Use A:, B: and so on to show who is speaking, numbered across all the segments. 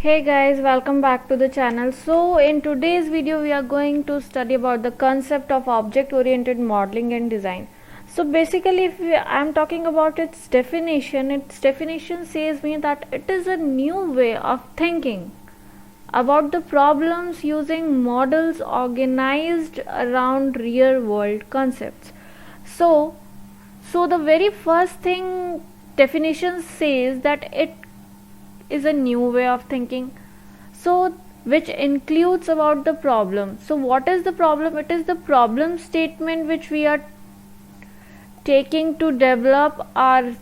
A: Hey guys, welcome back to the channel. So in today's video we are going to study about the concept of object oriented modeling and design. So basically if I'm talking about its definition says me that it is a new way of thinking about the problems using models organized around real world concepts. So the very first thing definition says that it is a new way of thinking, so which includes about the problem. So what is the problem? It is the problem statement which we are taking to develop our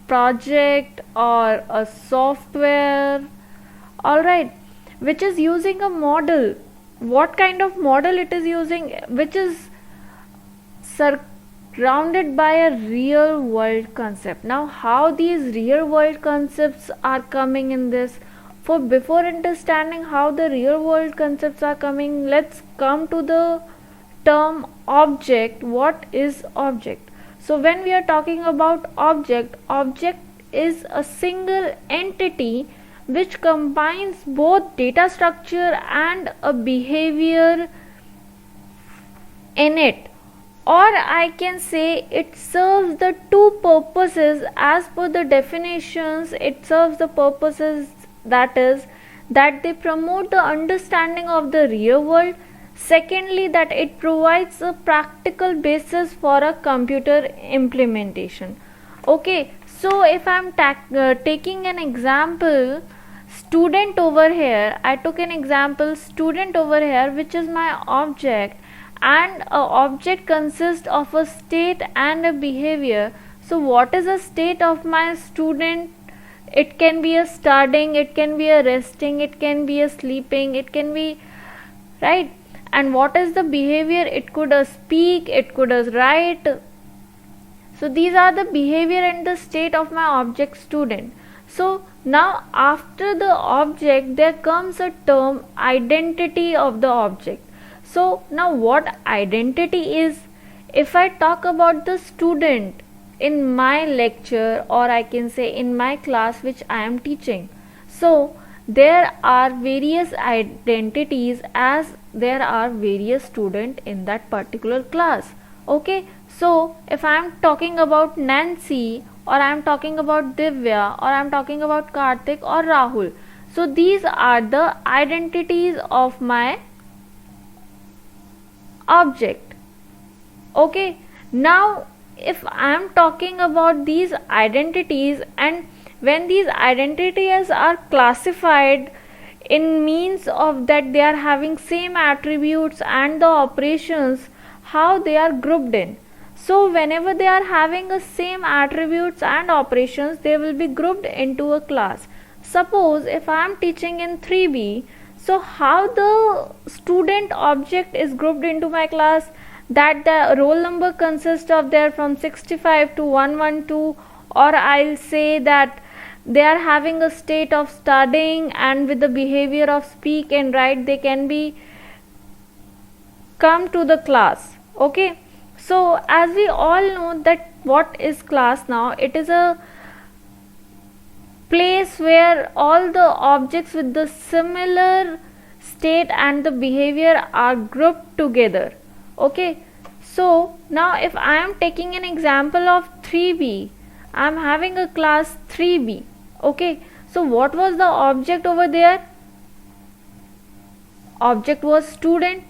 A: project or a software, all right, which is using a model. What kind of model it is using? Which is surrounded by a real world concept. Now how these real world concepts are coming in this, for before understanding how the real world concepts are coming, let's come to the term object. What is object? So when we are talking about object is a single entity which combines both data structure and a behavior in it, or I can say it serves the two purposes. As per the definitions, it serves the purposes, that is that they promote the understanding of the real world. Secondly, that it provides a practical basis for a computer implementation. Okay, so if I'm taking an example, student over here, I took an example student over here, which is my object, and a object consists of a state and a behavior. So what is a state of my student? It can be a studying, it can be a resting, it can be a sleeping, it can be, right? And what is the behavior? It could speak, it could write. So these are the behavior and the state of my object student. So now after the object there comes a term identity of the object. So now what identity is? If I talk about the student in my lecture, or I can say in my class which I am teaching, so there are various identities as there are various students in that particular class. Okay, so if I am talking about Nancy, or I am talking about Divya, or I am talking about Karthik or Rahul, so these are the identities of my object. Okay, now if I am talking about these identities, and when these identities are classified in means of that they are having same attributes and the operations, how they are grouped in. So whenever they are having a same attributes and operations, they will be grouped into a class. Suppose if I am teaching in 3B, so how the student object is grouped into my class? That the roll number consists of there from 65 to 112, or I'll say that they are having a state of studying, and with the behavior of speak and write they can be come to the class. Okay, so as we all know that what is class now, it is a place where all the objects with the similar state and the behavior are grouped together. Okay, so now if I am taking an example of 3B, I am having a class 3B. Okay, so what was the object over there? Object was student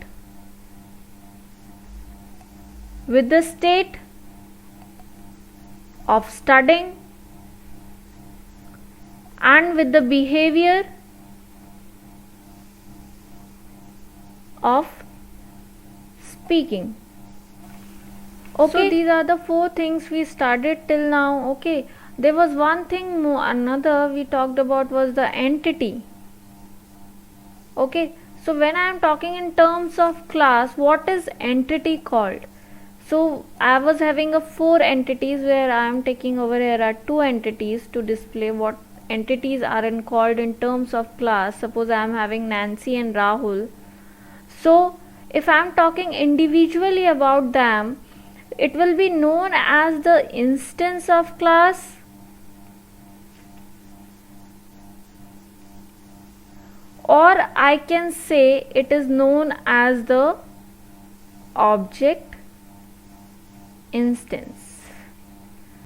A: with the state of studying and with the behavior of speaking. Okay, so these are the four things we studied till now. Okay, there was one thing more, another we talked about was the entity. Okay, so when I am talking in terms of class, what is entity called? So I was having a 4 entities, where I am taking over here are 2 entities to display what entities are called in terms of class. Suppose I am having Nancy and Rahul. So if I am talking individually about them, it will be known as the instance of class. or I can say it is known as the object instance.